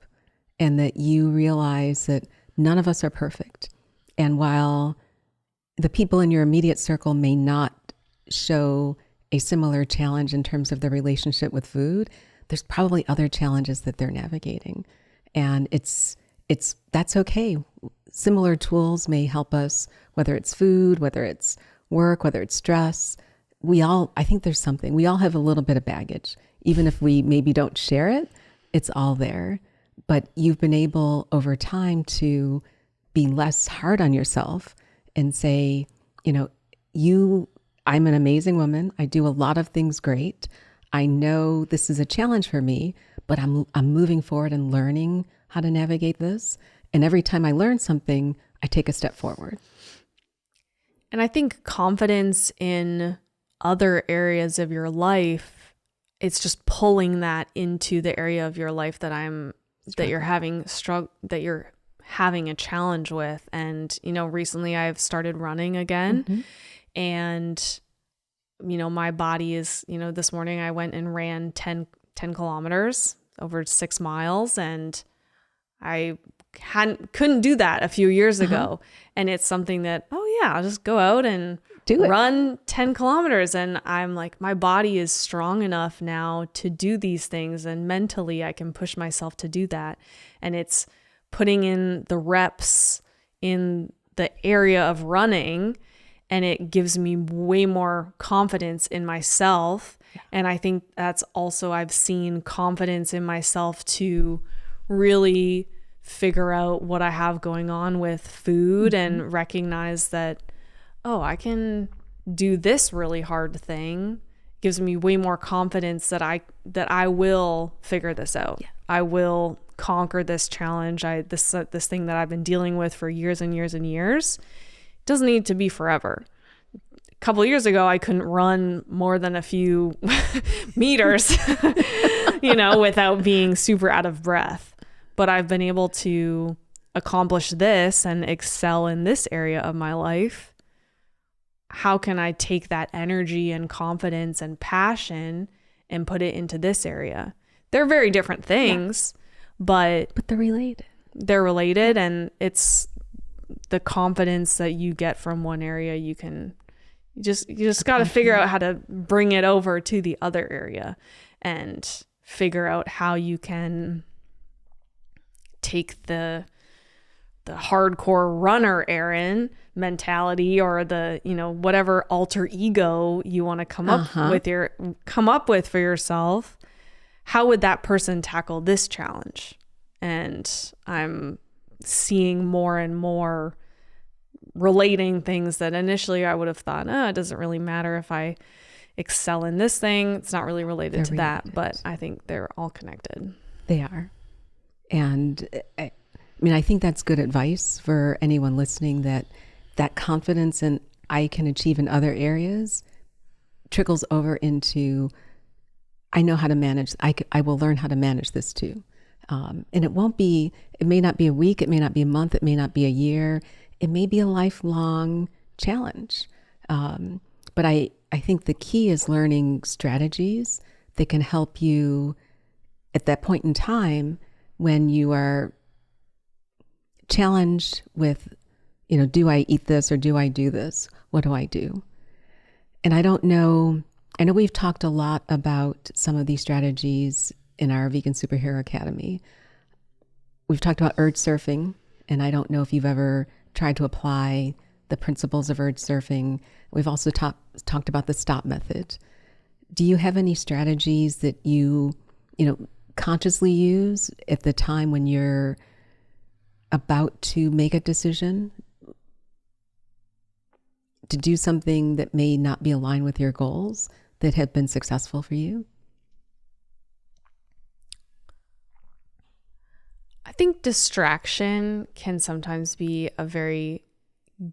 and that you realize that none of us are perfect. And while the people in your immediate circle may not show a similar challenge in terms of their relationship with food. There's probably other challenges that they're navigating. And that's okay. Similar tools may help us, whether it's food, whether it's work, whether it's stress. I think there's something. We all have a little bit of baggage. Even if we maybe don't share it, it's all there. But you've been able over time to be less hard on yourself and say, I'm an amazing woman. I do a lot of things great. I know this is a challenge for me, but I'm moving forward and learning how to navigate this. And every time I learn something, I take a step forward. And I think confidence in other areas of your life, it's just pulling that into the area of your life that you're having a challenge with. And, recently I've started running again. Mm-hmm. And, my body is, this morning I went and ran 10 kilometers over 6 miles, and I couldn't do that a few years ago. And it's something that, I'll just go out and run 10 kilometers. And I'm like, my body is strong enough now to do these things. And mentally I can push myself to do that. And it's putting in the reps in the area of running, and it gives me way more confidence in myself. Yeah. And I think that's also, I've seen confidence in myself to really figure out what I have going on with food, mm-hmm. and recognize that, I can do this really hard thing. It gives me way more confidence that I will figure this out. Yeah. I will conquer this challenge. This thing that I've been dealing with for years and years and years. It doesn't need to be forever. A couple of years ago, I couldn't run more than a few meters, without being super out of breath. But I've been able to accomplish this and excel in this area of my life. How can I take that energy and confidence and passion and put it into this area? They're very different things, but they're related. They're related, and it's the confidence that you get from one area. You just got to figure out how to bring it over to the other area and figure out how you can take the hardcore runner Erin mentality, or the, whatever alter ego you want to come up with for yourself. How would that person tackle this challenge? And I'm seeing more and more relating things that initially I would have thought, it doesn't really matter if I excel in this thing. It's not really related to that, but I think they're all connected. They are. And I think that's good advice for anyone listening, that confidence in I can achieve in other areas trickles over into, I know how to manage. I will learn how to manage this too. And it may not be a week, it may not be a month, it may not be a year, it may be a lifelong challenge. But I think the key is learning strategies that can help you at that point in time when you are challenged with, do I eat this or do I do this? What do I do? And I know we've talked a lot about some of these strategies in our Vegan Superhero Academy. We've talked about urge surfing, and I don't know if you've ever tried to apply the principles of urge surfing. We've also talked about the stop method. Do you have any strategies that you consciously use at the time when you're about to make a decision to do something that may not be aligned with your goals that have been successful for you? I think distraction can sometimes be a very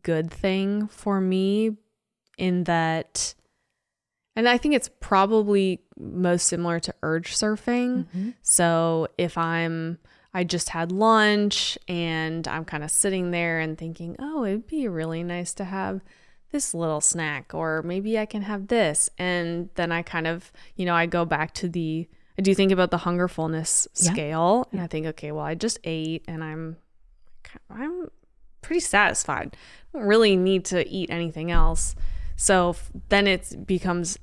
good thing for me, in that, and I think it's probably most similar to urge surfing. Mm-hmm. So if I just had lunch and I'm kind of sitting there and thinking, it'd be really nice to have this little snack, or maybe I can have this. And then I kind of, I go back to I do think about the hunger fullness scale, and I think, okay, well, I just ate and I'm pretty satisfied. I don't really need to eat anything else. So then it's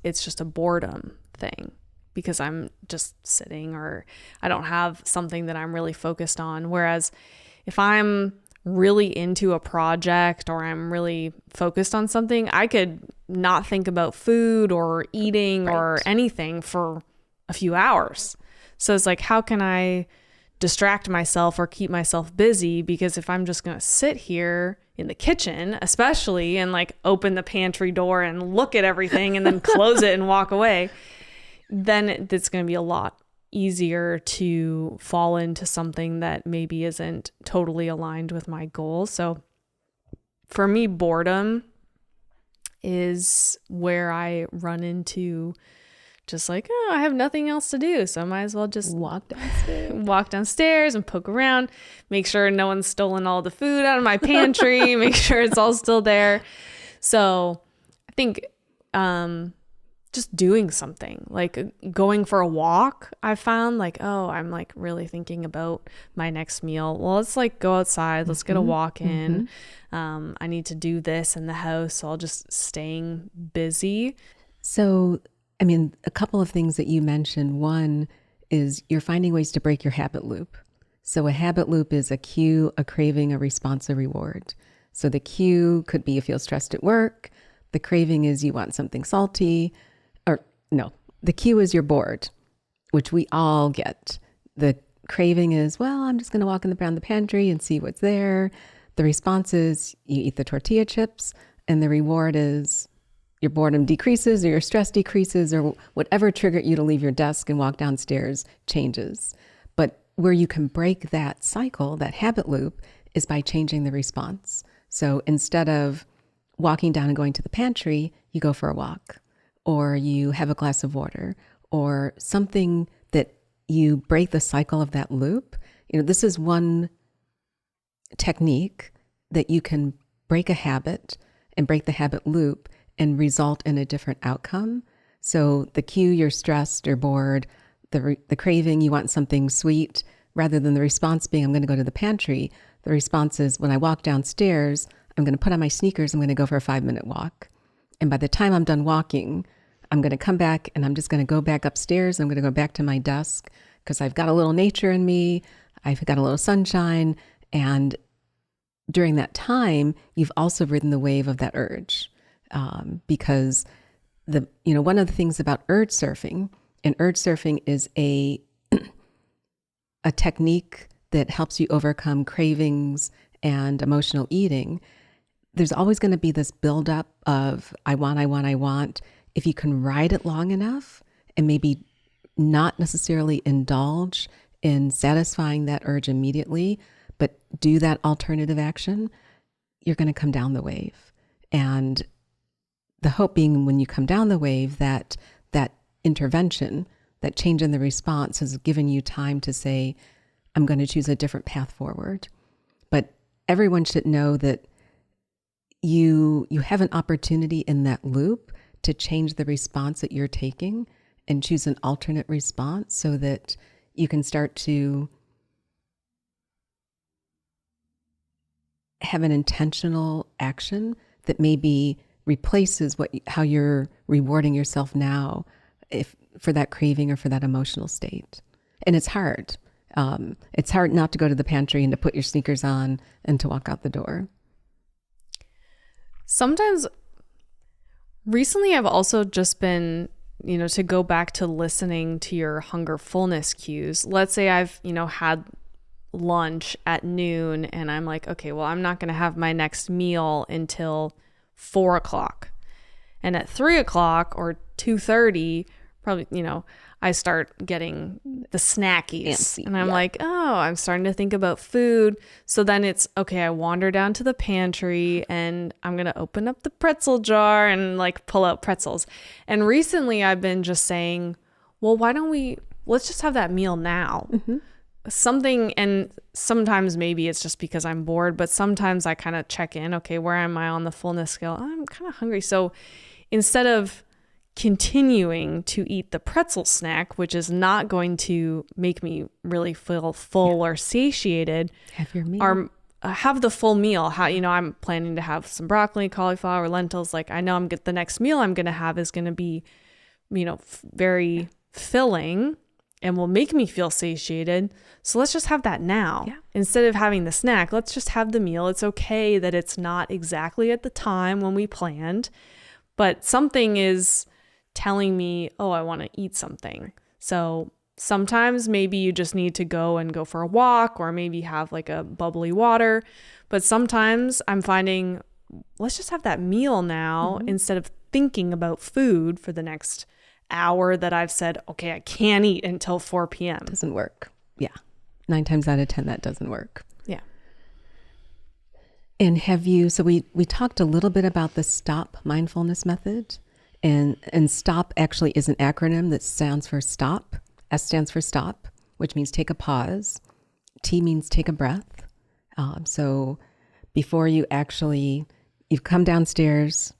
just a boredom thing because I'm just sitting or I don't have something that I'm really focused on. Whereas if I'm really into a project or I'm really focused on something, I could not think about food or eating or anything for a few hours. So it's like, how can I distract myself or keep myself busy? Because if I'm just going to sit here in the kitchen, especially, and like open the pantry door and look at everything and then close it and walk away, then it's going to be a lot easier to fall into something that maybe isn't totally aligned with my goals. So for me, boredom is where I run into just like, oh, I have nothing else to do, so I might as well just walk downstairs and poke around, make sure no one's stolen all the food out of my pantry, make sure it's all still there. So I think just doing something, like going for a walk, I found like, oh, I'm like really thinking about my next meal. Well, let's like go outside, let's get a walk in. I need to do this in the house, so I'll just staying busy. So I mean, a couple of things that you mentioned. One is you're finding ways to break your habit loop. So a habit loop is a cue, a craving, a response, a reward. So the cue could be you feel stressed at work. The craving is you want something salty. Or no, the cue is you're bored, which we all get. The craving is, well, I'm just going to walk around the pantry and see what's there. The response is you eat the tortilla chips. And the reward is your boredom decreases or your stress decreases or whatever triggered you to leave your desk and walk downstairs changes. But where you can break that cycle, that habit loop, is by changing the response. So instead of walking down and going to the pantry, you go for a walk or you have a glass of water or something that you break the cycle of that loop. This is one technique that you can break a habit and break the habit loop and result in a different outcome. So the cue, you're stressed or bored, the craving, you want something sweet, rather than the response being, I'm going to go to the pantry. The response is, when I walk downstairs, I'm going to put on my sneakers, I'm going to go for a 5-minute walk. And by the time I'm done walking, I'm going to come back and I'm just going to go back upstairs. I'm going to go back to my desk because I've got a little nature in me. I've got a little sunshine. And during that time, you've also ridden the wave of that urge. Because one of the things about urge surfing, and urge surfing is a technique that helps you overcome cravings and emotional eating. There's always going to be this buildup of I want. If you can ride it long enough and maybe not necessarily indulge in satisfying that urge immediately, but do that alternative action, you're going to come down the wave. And the hope being when you come down the wave that intervention, that change in the response has given you time to say, I'm going to choose a different path forward. But everyone should know that you have an opportunity in that loop to change the response that you're taking and choose an alternate response so that you can start to have an intentional action that maybe replaces how you're rewarding yourself now for that craving or for that emotional state. And it's hard. It's hard not to go to the pantry and to put your sneakers on and to walk out the door. Sometimes recently I've also just been, to go back to listening to your hunger fullness cues. Let's say I've, had lunch at noon and I'm like, okay, well, I'm not going to have my next meal until 4:00. And at 3:00 or 2:30, probably, I start getting the snackies. Fancy, and I'm like, oh, I'm starting to think about food. So then it's, okay, I wander down to the pantry and I'm going to open up the pretzel jar and like pull out pretzels. And recently I've been just saying, well, let's just have that meal now. Mm-hmm. Something, and sometimes maybe it's just because I'm bored, but sometimes I kind of check in, okay, where am I on the fullness scale? I'm kind of hungry. So instead of continuing to eat the pretzel snack, which is not going to make me really feel full or satiated, have your meal. have the full meal. How, I'm planning to have some broccoli, cauliflower, lentils. Like I know the next meal I'm going to have is going to be, very filling and will make me feel satiated. So let's just have that now. Yeah. Instead of having the snack, let's just have the meal. It's okay that it's not exactly at the time when we planned, but something is telling me, oh, I want to eat something. So sometimes maybe you just need to go for a walk, or maybe have like a bubbly water. But sometimes I'm finding, let's just have that meal now instead of thinking about food for the next hour that I've said, okay, I can't eat until 4 p.m. Doesn't work. Yeah. 9 times out of 10, that doesn't work. Yeah. And so we talked a little bit about the STOP mindfulness method, and STOP actually is an acronym that stands for STOP. S stands for stop, which means take a pause. T means take a breath. So before you've come downstairs,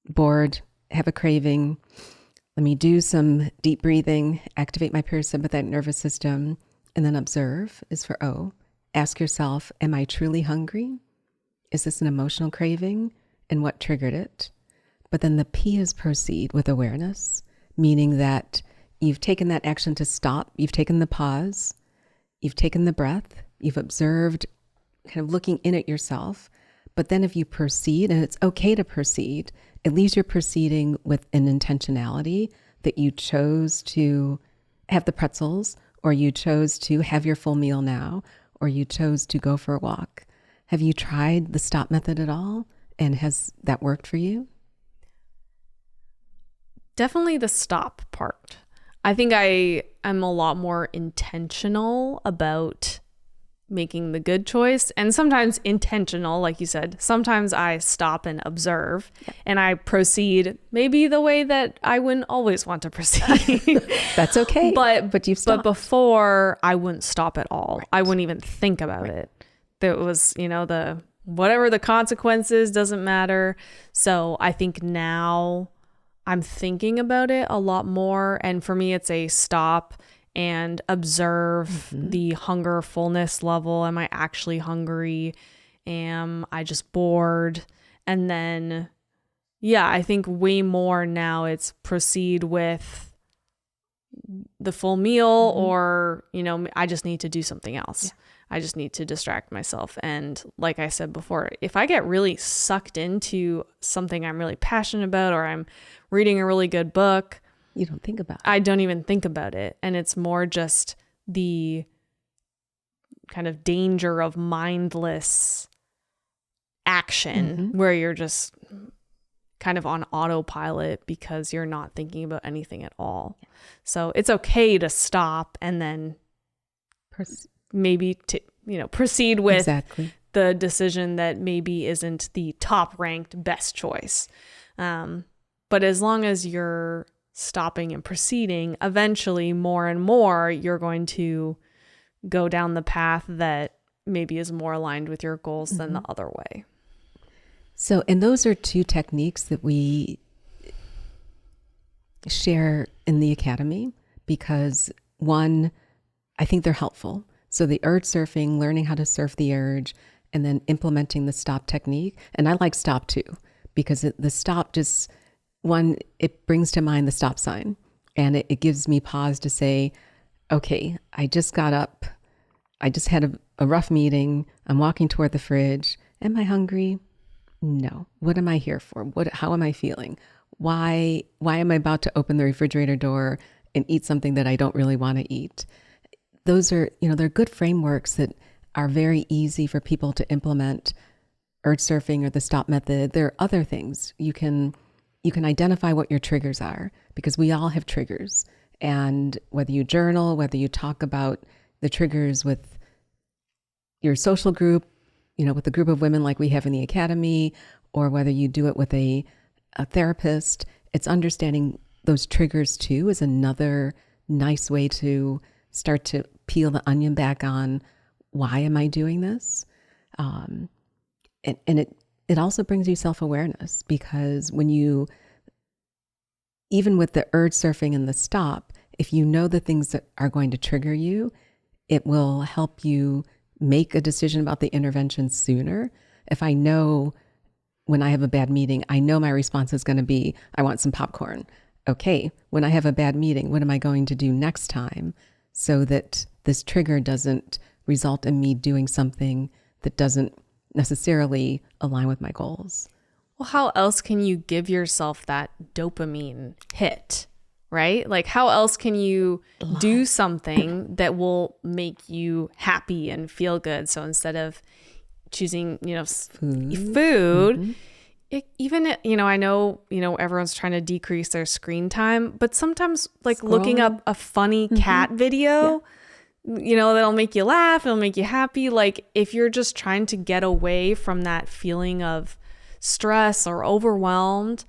bored, have a craving, let me do some deep breathing, activate my parasympathetic nervous system, and then observe is for O. Ask yourself, am I truly hungry? Is this an emotional craving? And what triggered it? But then the P is proceed with awareness, meaning that you've taken that action to stop, you've taken the pause, you've taken the breath, you've observed, kind of looking in at yourself. But then if you proceed, and it's okay to proceed, at least you're proceeding with an intentionality that you chose to have the pretzels, or you chose to have your full meal now, or you chose to go for a walk. Have you tried the STOP method at all? And has that worked for you? Definitely the stop part. I think I am a lot more intentional about making the good choice, and sometimes intentional, like you said. Sometimes I stop and observe, and I proceed maybe the way that I wouldn't always want to proceed. That's okay. But you've stopped. But before, I wouldn't stop at all. Right. I wouldn't even think about it. There was, the whatever the consequences doesn't matter. So I think now I'm thinking about it a lot more. And for me, it's a stop and observe the hunger fullness level. Am I actually hungry? Am I just bored? And then, I think way more now it's proceed with the full meal, or, I just need to do something else. Yeah. I just need to distract myself. And like I said before, if I get really sucked into something I'm really passionate about, or I'm reading a really good book, you don't think about it. I don't even think about it. And it's more just the kind of danger of mindless action where you're just kind of on autopilot because you're not thinking about anything at all. Yeah. So it's okay to stop and then maybe proceed with the decision that maybe isn't the top ranked best choice. But as long as you're stopping and proceeding, eventually more and more you're going to go down the path that maybe is more aligned with your goals than the other way. So, and those are two techniques that we share in the Academy, because one, I think they're helpful. So the urge surfing, learning how to surf the urge, and then implementing the stop technique. And I like stop too, because the stop just, one, it brings to mind the stop sign, and it gives me pause to say, okay, I just got up. I just had a rough meeting. I'm walking toward the fridge. Am I hungry? No. What am I here for? How am I feeling? Why am I about to open the refrigerator door and eat something that I don't really want to eat? Those are, they're good frameworks that are very easy for people to implement. Urge surfing or the stop method. There are other things. You can identify what your triggers are, because we all have triggers. And whether you journal, whether you talk about the triggers with your social group, with a group of women like we have in the Academy, or whether you do it with a therapist, it's understanding those triggers too is another nice way to start to peel the onion back on, why am I doing this? And it also brings you self-awareness, because even with the urge surfing and the stop, if you know the things that are going to trigger you, it will help you make a decision about the intervention sooner. If I know when I have a bad meeting, I know my response is going to be, I want some popcorn. Okay, when I have a bad meeting, what am I going to do next time so that this trigger doesn't result in me doing something that doesn't necessarily align with my goals? Well, how else can you give yourself that dopamine hit, right? Like, how else can you do something that will make you happy and feel good? So instead of choosing, food, I know, everyone's trying to decrease their screen time, but sometimes like looking up a funny cat video, that'll make you laugh, it'll make you happy. Like if you're just trying to get away from that feeling of stress or overwhelmed,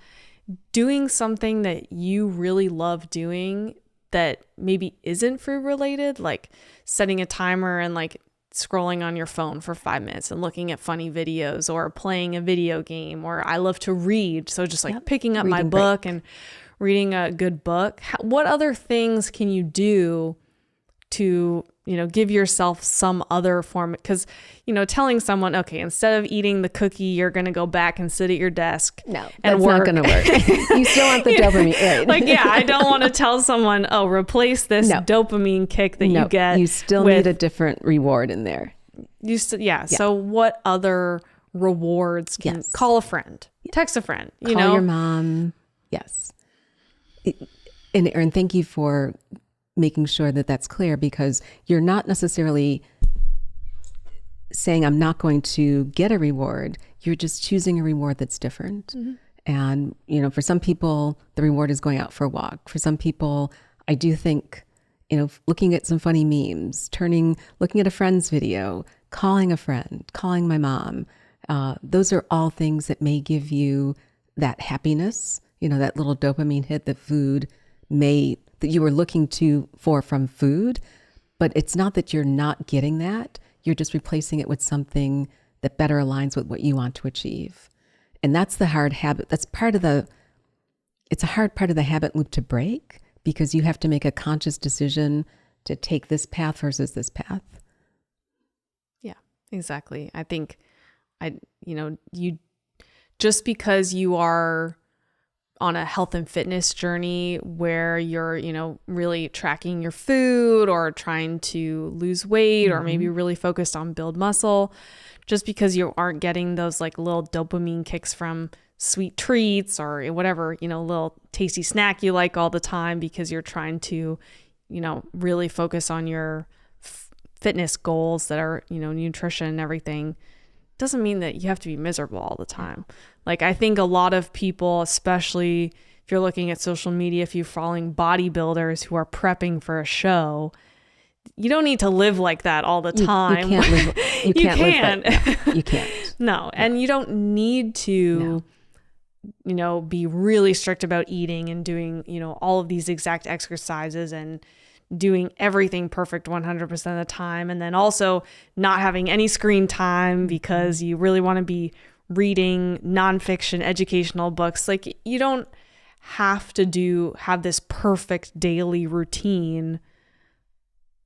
doing something that you really love doing that maybe isn't food related, like setting a timer and like scrolling on your phone for 5 minutes and looking at funny videos, or playing a video game, or I love to read. So just like picking up my book and reading a good book. What other things can you do to, give yourself some other form? Because, telling someone, okay, instead of eating the cookie, you're going to go back and sit at your desk. No, and that's not going to work. You still want the dopamine. Right? Like, I don't want to tell someone, replace this dopamine kick that you get. You still need a different reward in there. So what other rewards can call a friend, text a friend, call your mom. Yes. And Erin, thank you for making sure that that's clear, because you're not necessarily saying I'm not going to get a reward. You're just choosing a reward that's different. Mm-hmm. And, for some people, the reward is going out for a walk. For some people, I do think, looking at some funny memes, looking at a friend's video, calling a friend, calling my mom. Those are all things that may give you that happiness, that little dopamine hit that you were looking for from food. But it's not that you're not getting that. You're just replacing it with something that better aligns with what you want to achieve. And that's the hard habit. It's a hard part of the habit loop to break, because you have to make a conscious decision to take this path versus this path. Yeah, exactly. I think you just because you are on a health and fitness journey where you're, really tracking your food or trying to lose weight, or maybe really focused on build muscle, just because you aren't getting those like little dopamine kicks from sweet treats or whatever, little tasty snack you like all the time, because you're trying to, really focus on your fitness goals that are, nutrition and everything, doesn't mean that you have to be miserable all the time. Like, I think a lot of people, especially if you're looking at social media, if you're following bodybuilders who are prepping for a show, you don't need to live like that all the time. You can't live. You can't. No. And you don't need to, be really strict about eating and doing, all of these exact exercises and doing everything perfect 100% of the time. And then also not having any screen time because you really want to be reading nonfiction educational books. Like, you don't have to have this perfect daily routine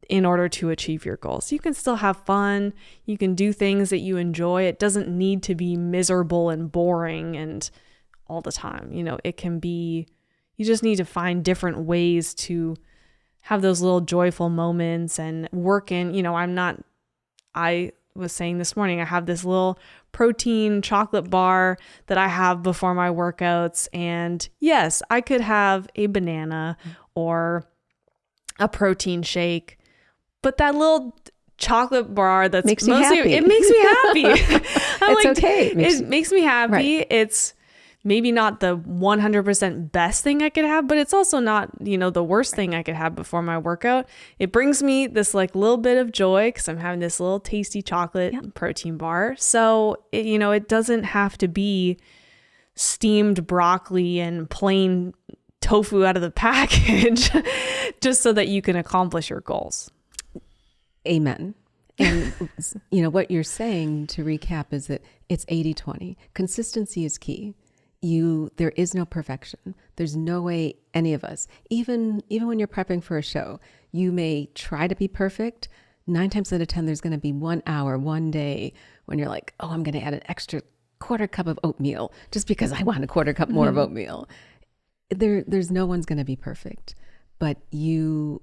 in order to achieve your goals. You can still have fun. You can do things that you enjoy. It doesn't need to be miserable and boring and all the time. It can be, you just need to find different ways to have those little joyful moments and work in, I was saying this morning, I have this little protein chocolate bar that I have before my workouts. And yes, I could have a banana or a protein shake, but that little chocolate bar it makes me happy. It makes me happy. Right. It's maybe not the 100% best thing I could have, but it's also not, the worst thing I could have before my workout. It brings me this like little bit of joy because I'm having this little tasty chocolate protein bar. So, it doesn't have to be steamed broccoli and plain tofu out of the package just so that you can accomplish your goals. Amen. And, what you're saying, to recap, is that it's 80-20. Consistency is key. There is no perfection. There's no way any of us, even when you're prepping for a show, you may try to be perfect. 9 times out of 10, there's going to be 1 hour, one day when you're like, oh, I'm going to add an extra quarter cup of oatmeal just because I want a quarter cup more of oatmeal. There's no one's going to be perfect, but you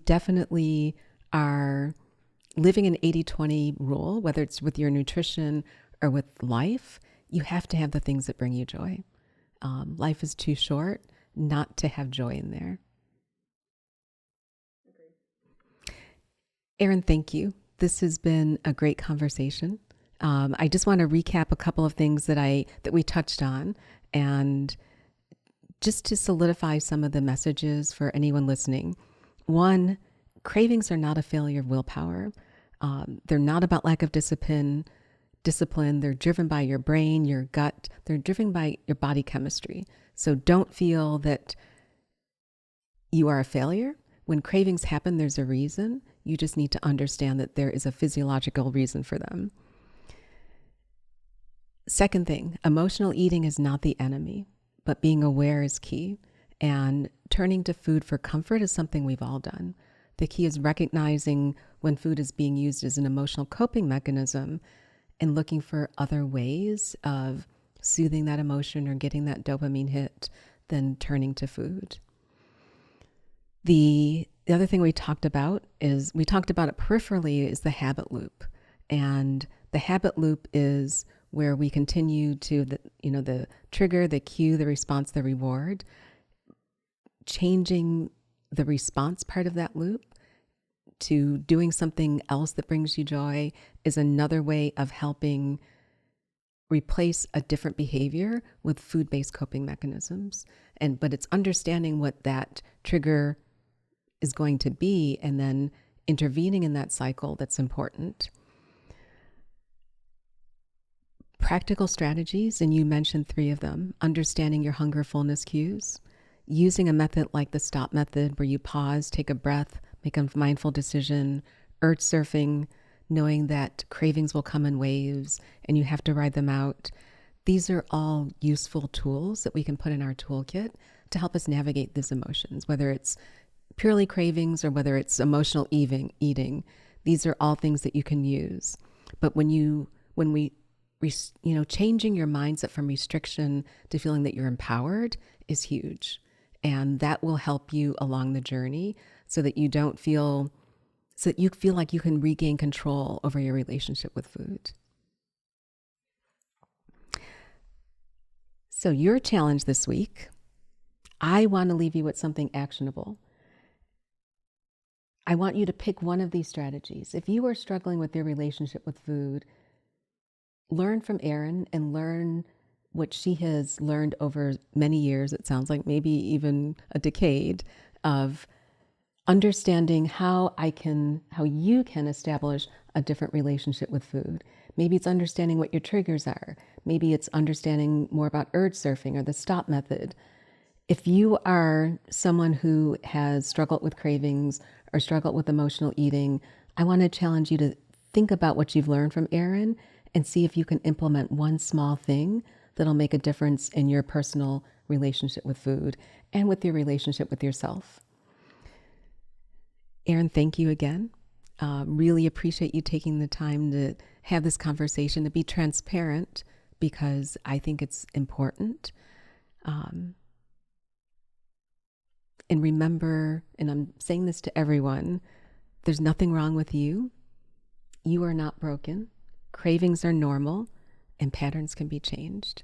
definitely are living an 80-20 rule, whether it's with your nutrition or with life. You have to have the things that bring you joy. Life is too short not to have joy in there. Erin, thank you. This has been a great conversation. I just want to recap a couple of things that we touched on, and just to solidify some of the messages for anyone listening. One, cravings are not a failure of willpower. They're not about lack of discipline. They're driven by your brain, your gut. They're driven by your body chemistry. So don't feel that you are a failure. When cravings happen, there's a reason. You just need to understand that there is a physiological reason for them. Second thing, emotional eating is not the enemy, but being aware is key. And turning to food for comfort is something we've all done. The key is recognizing when food is being used as an emotional coping mechanism and looking for other ways of soothing that emotion or getting that dopamine hit than turning to food. The other thing we talked about it peripherally, is the habit loop. And the habit loop is where we continue to the trigger, the cue, the response, the reward. Changing the response part of that loop to doing something else that brings you joy is another way of helping replace a different behavior with food-based coping mechanisms. But it's understanding what that trigger is going to be and then intervening in that cycle that's important. Practical strategies, and you mentioned 3 of them: understanding your hunger fullness cues, using a method like the stop method where you pause, take a breath, make a mindful decision, urge surfing, knowing that cravings will come in waves and you have to ride them out. These are all useful tools that we can put in our toolkit to help us navigate these emotions, whether it's purely cravings or whether it's emotional eating. These are all things that you can use. But changing your mindset from restriction to feeling that you're empowered is huge. And that will help you along the journey so that you feel like you can regain control over your relationship with food. So your challenge this week, I want to leave you with something actionable. I want you to pick one of these strategies. If you are struggling with your relationship with food, learn from Erin and learn what she has learned over many years, it sounds like maybe even a decade, of understanding how you can establish a different relationship with food. Maybe it's understanding what your triggers are. Maybe it's understanding more about urge surfing or the stop method. If you are someone who has struggled with cravings or struggled with emotional eating, I want to challenge you to think about what you've learned from Erin and see if you can implement one small thing that'll make a difference in your personal relationship with food and with your relationship with yourself. Erin, thank you again. Really appreciate you taking the time to have this conversation, to be transparent, because I think it's important. And remember, and I'm saying this to everyone, there's nothing wrong with you. You are not broken. Cravings are normal and patterns can be changed.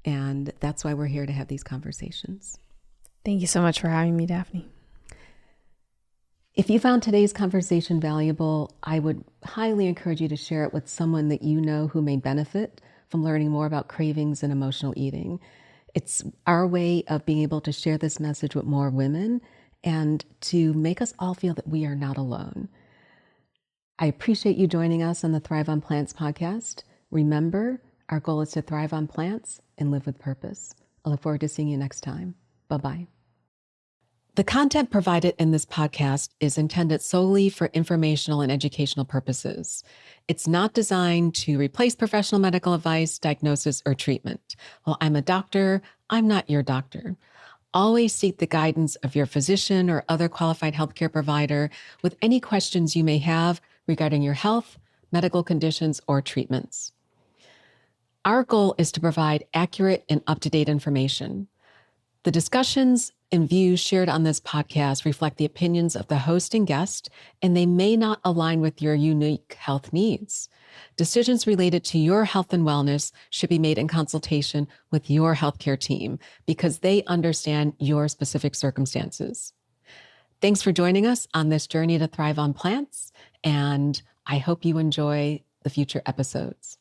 And that's why we're here to have these conversations. Thank you so much for having me, Daphne. If you found today's conversation valuable, I would highly encourage you to share it with someone that you know who may benefit from learning more about cravings and emotional eating. It's our way of being able to share this message with more women and to make us all feel that we are not alone. I appreciate you joining us on the Thrive on Plants podcast. Remember, our goal is to thrive on plants and live with purpose. I look forward to seeing you next time. Bye-bye. The content provided in this podcast is intended solely for informational and educational purposes. It's not designed to replace professional medical advice, diagnosis, or treatment. While I'm a doctor, I'm not your doctor. Always seek the guidance of your physician or other qualified healthcare provider with any questions you may have regarding your health, medical conditions, or treatments. Our goal is to provide accurate and up-to-date information. The discussions and views shared on this podcast reflect the opinions of the host and guest, and they may not align with your unique health needs. Decisions related to your health and wellness should be made in consultation with your healthcare team because they understand your specific circumstances. Thanks for joining us on this journey to thrive on plants, and I hope you enjoy the future episodes.